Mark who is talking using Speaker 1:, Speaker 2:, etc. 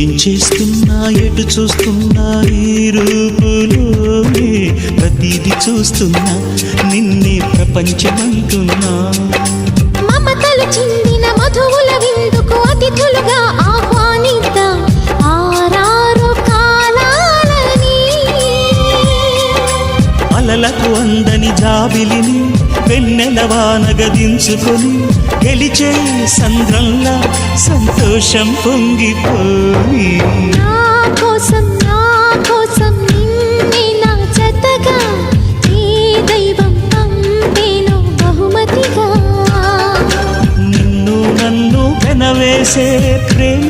Speaker 1: ఏం చేస్తున్నా ఎటు చూస్తున్నా ఈ రూపులోనే ప్రతిదీ చూస్తున్నా నిన్నే ప్రపంచమంటున్నా
Speaker 2: మమతలు చిందిన మధువుల విందుకు అతిథులుగా ఆహ్వానిద్దాం ఆరారు కాలాలని
Speaker 1: అలలకు అందని జాబిలిని వెన్నెలవానగ దించుకొని గెలిచే సంద్రంలా సంతోషం పొంగిపోయి
Speaker 2: నా కోసం నిన్నే నా జతగా ఏ దైవం పంపేను బహుమతిగా
Speaker 1: నిన్ను నన్ను వెనవేసే ప్రేమ